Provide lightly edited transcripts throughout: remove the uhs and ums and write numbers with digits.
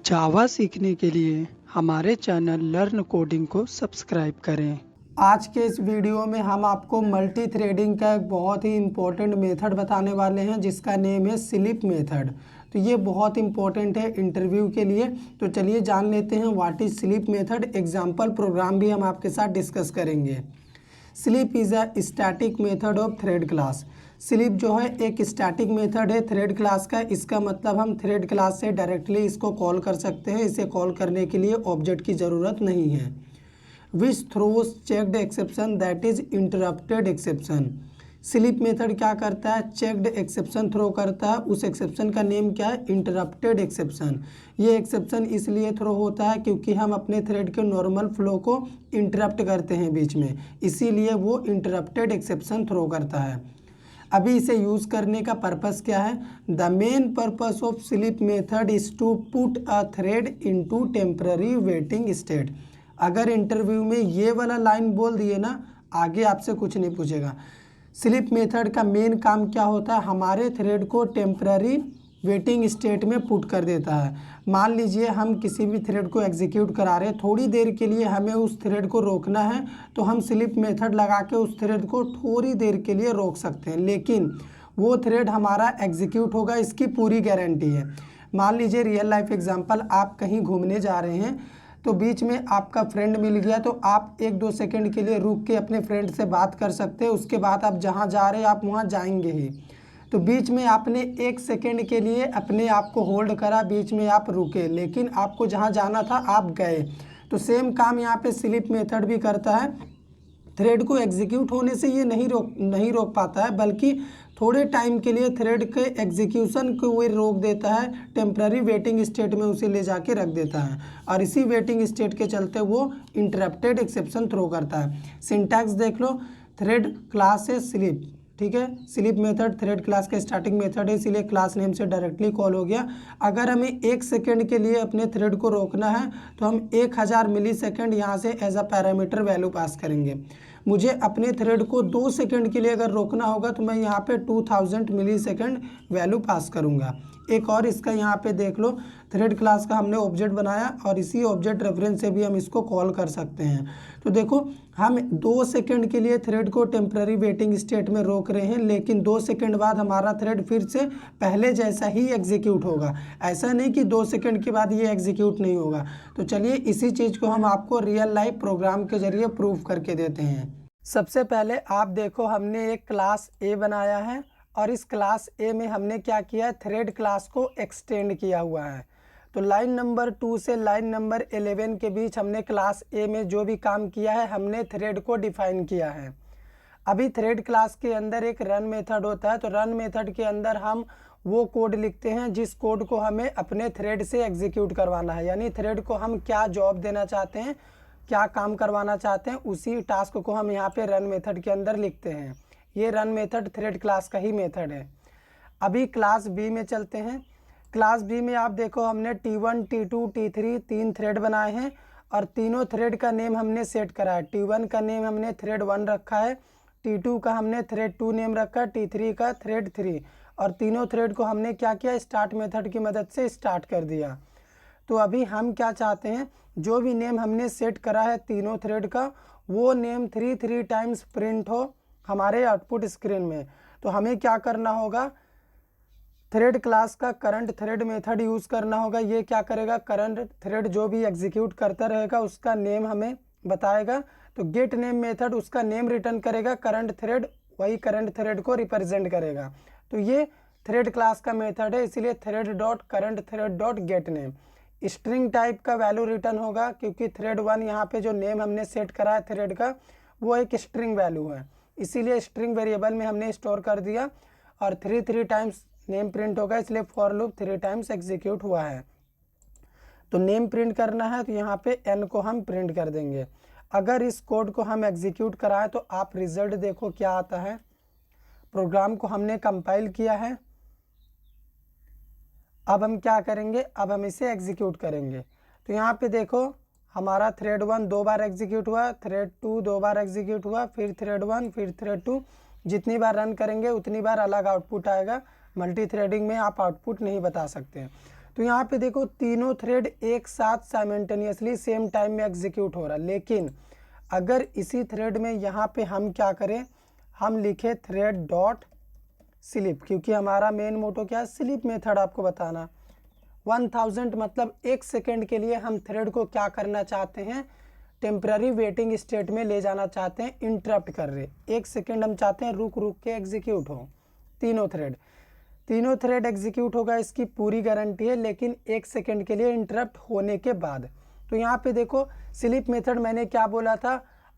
जावा सीखने के लिए हमारे चैनल लर्न कोडिंग को सब्सक्राइब करें। आज के इस वीडियो में हम आपको मल्टी थ्रेडिंग का एक बहुत ही इम्पोर्टेंट मेथड बताने वाले हैं जिसका नेम है स्लीप मेथड। तो ये बहुत इंपॉर्टेंट है इंटरव्यू के लिए। तो चलिए जान लेते हैं what is sleep method. Example program भी हम आपके साथ डिस्कस करेंगे। Sleep is a static method of thread class. Sleep जो है एक स्टैटिक मेथड है थ्रेड क्लास का। इसका मतलब हम थ्रेड क्लास से डायरेक्टली इसको कॉल कर सकते हैं। इसे कॉल करने के लिए ऑब्जेक्ट की ज़रूरत नहीं है। Which throws checked exception that is interrupted exception. Sleep method क्या करता है? चेक्ड एक्सेप्शन थ्रो करता है। उस एक्सेप्शन का नेम क्या है? Interrupted exception. ये एक्सेप्शन इसलिए थ्रो होता है क्योंकि हम अपने थ्रेड के नॉर्मल फ्लो को इंटरप्ट करते हैं बीच में, इसीलिए वो इंटरप्टेड एक्सेप्शन थ्रो करता है। अभी इसे यूज़ करने का पर्पस क्या है? The main purpose of sleep method is to put a thread into temporary waiting state. अगर इंटरव्यू में ये वाला लाइन बोल दिए ना, आगे आपसे कुछ नहीं पूछेगा। स्लीप मेथड का मेन काम क्या होता है? हमारे थ्रेड को टेम्पररी वेटिंग स्टेट में पुट कर देता है। मान लीजिए हम किसी भी थ्रेड को एग्जीक्यूट करा रहे हैं, थोड़ी देर के लिए हमें उस थ्रेड को रोकना है, तो हम स्लीप मेथड लगा के उस थ्रेड को थोड़ी देर के लिए रोक सकते हैं, लेकिन वो थ्रेड हमारा एग्जीक्यूट होगा, इसकी पूरी गारंटी है। मान लीजिए रियल लाइफ एग्जांपल, आप कहीं घूमने जा रहे हैं तो बीच में आपका फ्रेंड मिल गया, तो आप 1-2 सेकंड के लिए रुक के अपने फ्रेंड से बात कर सकते हैं। उसके बाद आप जहाँ जा रहे हैं आप वहाँ जाएंगे ही। तो बीच में आपने 1 सेकंड के लिए अपने आप को होल्ड करा, बीच में आप रुके, लेकिन आपको जहाँ जाना था आप गए। तो सेम काम यहाँ पे स्लीप मेथड भी करता है। थ्रेड को एग्जीक्यूट होने से ये नहीं रोक पाता है, बल्कि थोड़े टाइम के लिए थ्रेड के एग्जीक्यूशन को वो रोक देता है, टेम्पररी वेटिंग स्टेट में उसे ले जाके रख देता है, और इसी वेटिंग स्टेट के चलते वो इंटरप्टेड एक्सेप्शन थ्रो करता है। सिंटैक्स देख लो, थ्रेड क्लास है स्लीप, ठीक है। स्लीप मेथड थ्रेड क्लास का स्टार्टिंग मेथड है, इसीलिए क्लास नेम से डायरेक्टली कॉल हो गया। अगर हमें 1 सेकंड के लिए अपने थ्रेड को रोकना है तो हम 1000 मिली सेकेंड यहाँ से as a parameter value pass करेंगे। मुझे अपने थ्रेड को 2 सेकंड के लिए अगर रोकना होगा तो मैं यहाँ पे 2000 मिली सेकेंड वैल्यू पास करूँगा। एक और इसका यहाँ पे देख लो, थ्रेड क्लास का हमने ऑब्जेक्ट बनाया और इसी ऑब्जेक्ट रेफरेंस से भी हम इसको कॉल कर सकते हैं। तो देखो, हम 2 सेकंड के लिए थ्रेड को टेम्पररी वेटिंग स्टेट में रोक रहे हैं, लेकिन 2 सेकंड बाद हमारा थ्रेड फिर से पहले जैसा ही एग्जीक्यूट होगा। ऐसा नहीं कि 2 सेकंड के बाद ये एग्जीक्यूट नहीं होगा। तो चलिए इसी चीज़ को हम आपको रियल लाइफ प्रोग्राम के जरिए प्रूव करके देते हैं। सबसे पहले आप देखो, हमने एक क्लास ए बनाया है और इस क्लास ए में हमने क्या किया है? थ्रेड क्लास को एक्सटेंड किया हुआ है। तो लाइन नंबर 2 से लाइन नंबर 11 के बीच हमने क्लास ए में जो भी काम किया है, हमने थ्रेड को डिफाइन किया है। अभी थ्रेड क्लास के अंदर एक रन मेथड होता है, तो रन मेथड के अंदर हम वो कोड लिखते हैं जिस कोड को हमें अपने थ्रेड से एग्जीक्यूट करवाना है। यानी थ्रेड को हम क्या जॉब देना चाहते हैं, क्या काम करवाना चाहते हैं, उसी टास्क को हम यहाँ पे रन मेथड के अंदर लिखते हैं। ये रन मेथड थ्रेड क्लास का ही मेथड है। अभी क्लास बी में चलते हैं। क्लास बी में आप देखो, हमने T1, T2, T3 3 थ्रेड बनाए हैं और तीनों थ्रेड का नेम हमने सेट करा है। T1 का नेम हमने थ्रेड 1 रखा है, T2 का हमने थ्रेड 2 नेम रखा है, T3 का थ्रेड 3, और तीनों थ्रेड को हमने क्या किया? स्टार्ट मेथड की मदद से स्टार्ट कर दिया। तो अभी हम क्या चाहते हैं? जो भी नेम हमने सेट करा है तीनों थ्रेड का, वो नेम 3 टाइम्स प्रिंट हो हमारे आउटपुट स्क्रीन में। तो हमें क्या करना होगा? थ्रेड क्लास का करंट थ्रेड मेथड यूज़ करना होगा। ये क्या करेगा? करंट थ्रेड जो भी एग्जीक्यूट करता रहेगा उसका नेम हमें बताएगा। तो गेट नेम मेथड उसका नेम रिटर्न करेगा, करंट थ्रेड वही करंट थ्रेड को रिप्रेजेंट करेगा। तो ये थ्रेड क्लास का मेथड है, इसलिए thread dot current thread dot gate name. String type का वैल्यू रिटर्न होगा क्योंकि थ्रेड 1 यहाँ पे जो नेम हमने सेट करा है थ्रेड का, वो एक स्ट्रिंग वैल्यू है, इसीलिए स्ट्रिंग वेरिएबल में हमने स्टोर कर दिया। और 3 टाइम्स नेम प्रिंट होगा, इसलिए फॉर लूप 3 टाइम्स एग्जीक्यूट हुआ है। तो नेम प्रिंट करना है तो यहाँ पे n को हम प्रिंट कर देंगे। अगर इस कोड को हम एग्जीक्यूट कराएं तो आप रिजल्ट देखो क्या आता है। प्रोग्राम को हमने कंपाइल किया है। अब हम क्या करेंगे? अब हम इसे एग्जीक्यूट करेंगे। तो यहाँ पे देखो, हमारा थ्रेड 1 2 बार एग्जीक्यूट हुआ, थ्रेड 2 2 बार एग्जीक्यूट हुआ, फिर थ्रेड 1, फिर थ्रेड 2। जितनी बार रन करेंगे उतनी बार अलग आउटपुट आएगा। मल्टी थ्रेडिंग में आप आउटपुट नहीं बता सकते। तो यहाँ पे देखो तीनों थ्रेड एक साथ साइमल्टेनियसली सेम टाइम में एग्जीक्यूट हो रहा, लेकिन अगर इसी थ्रेड में यहाँ पे हम क्या करें, हम लिखे थ्रेड डॉट स्लीप, क्योंकि हमारा मेन मोटो क्या है, स्लीप मेथड आपको बताना। 1000 मतलब 1 सेकेंड के लिए हम थ्रेड को क्या करना चाहते हैं, टेम्पररी वेटिंग स्टेट में ले जाना चाहते हैं, इंटरप्ट कर रहे 1 सेकेंड हम चाहते हैं रुक रुक के एग्जीक्यूट हो। तीनों थ्रेड एग्जीक्यूट होगा, इसकी पूरी गारंटी है, लेकिन 1 सेकेंड के लिए इंटरप्ट होने के बाद। तो यहाँ पे देखो स्लीप मेथड मैंने क्या बोला था,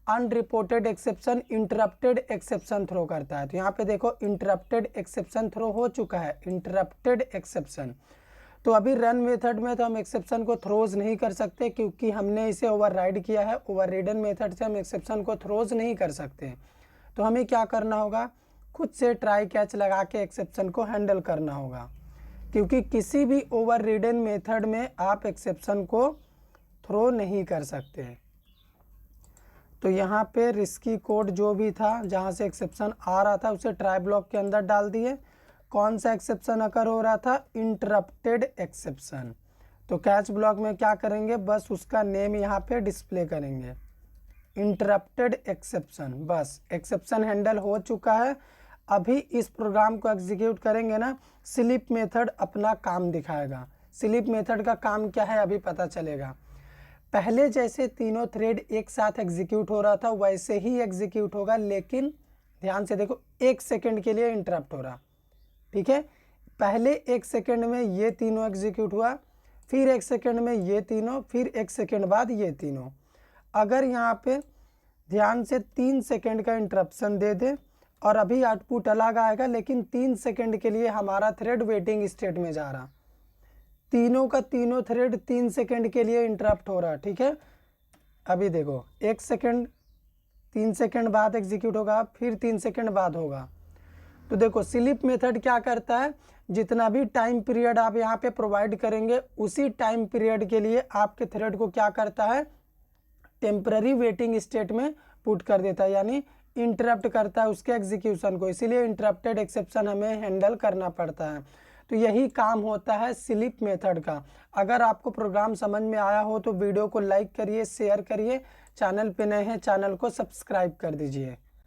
unreported exception interrupted exception throw करता है। तो यहाँ पे देखो इंटरप्टेड एक्सेप्शन थ्रो हो चुका है, इंटरप्टेड एक्सेप्शन। तो अभी रन मेथड में तो हम एक्सेप्शन को थ्रोज नहीं कर सकते, क्योंकि हमने इसे ओवरराइड किया है। ओवरराइडन मेथड से हम एक्सेप्शन को थ्रोज नहीं कर सकते। तो हमें क्या करना होगा, खुद से ट्राई कैच लगा के एक्सेप्शन को हैंडल करना होगा, क्योंकि किसी भी ओवररिडन मेथड में आप एक्सेप्शन को थ्रो नहीं कर सकते। तो यहाँ पे रिस्की कोड जो भी था जहाँ से एक्सेप्शन आ रहा था उसे ट्राई ब्लॉक के अंदर डाल दिए। कौन सा एक्सेप्शन अकर हो रहा था, इंटरप्टेड एक्सेप्शन। तो कैच ब्लॉक में क्या करेंगे, बस उसका नेम यहाँ पे डिस्प्ले करेंगे, इंटरप्टेड एक्सेप्शन। बस एक्सेप्शन हैंडल हो चुका है। अभी इस प्रोग्राम को एग्जीक्यूट करेंगे ना, स्लीप मेथड अपना काम दिखाएगा। स्लीप मेथड का काम क्या है अभी पता चलेगा। पहले जैसे तीनों थ्रेड एक साथ एग्जीक्यूट हो रहा था वैसे ही एग्जीक्यूट होगा, लेकिन ध्यान से देखो 1 सेकेंड के लिए इंटरप्ट हो रहा, ठीक है। पहले 1 सेकेंड में ये तीनों एग्जीक्यूट हुआ, फिर 1 सेकेंड में ये तीनों, फिर 1 सेकेंड बाद ये तीनों। अगर यहाँ पे ध्यान से 3 सेकेंड का इंटरप्शन दे दे और अभी आउटपुट अलग आएगा, लेकिन 3 सेकेंड के लिए हमारा थ्रेड वेटिंग स्टेट में जा रहा, तीनों का तीनों थ्रेड 3 सेकेंड के लिए इंटरप्ट हो रहा, ठीक है। अभी देखो 1 सेकेंड, 3 सेकेंड बाद एग्जीक्यूट होगा, फिर 3 सेकेंड बाद होगा। तो देखो स्लीप मेथड क्या करता है, जितना भी टाइम पीरियड आप यहाँ पे प्रोवाइड करेंगे उसी टाइम पीरियड के लिए आपके थ्रेड को क्या करता है, टेम्पररी वेटिंग स्टेट में पुट कर देता है, यानी इंटरप्ट करता है उसके एग्जीक्यूशन को। इसीलिए इंटरप्टेड एक्सेप्शन हमें हैंडल करना पड़ता है। तो यही काम होता है स्लीप मेथड का। अगर आपको प्रोग्राम समझ में आया हो तो वीडियो को लाइक करिए, शेयर करिए, चैनल पे नए हैं चैनल को सब्सक्राइब कर दीजिए।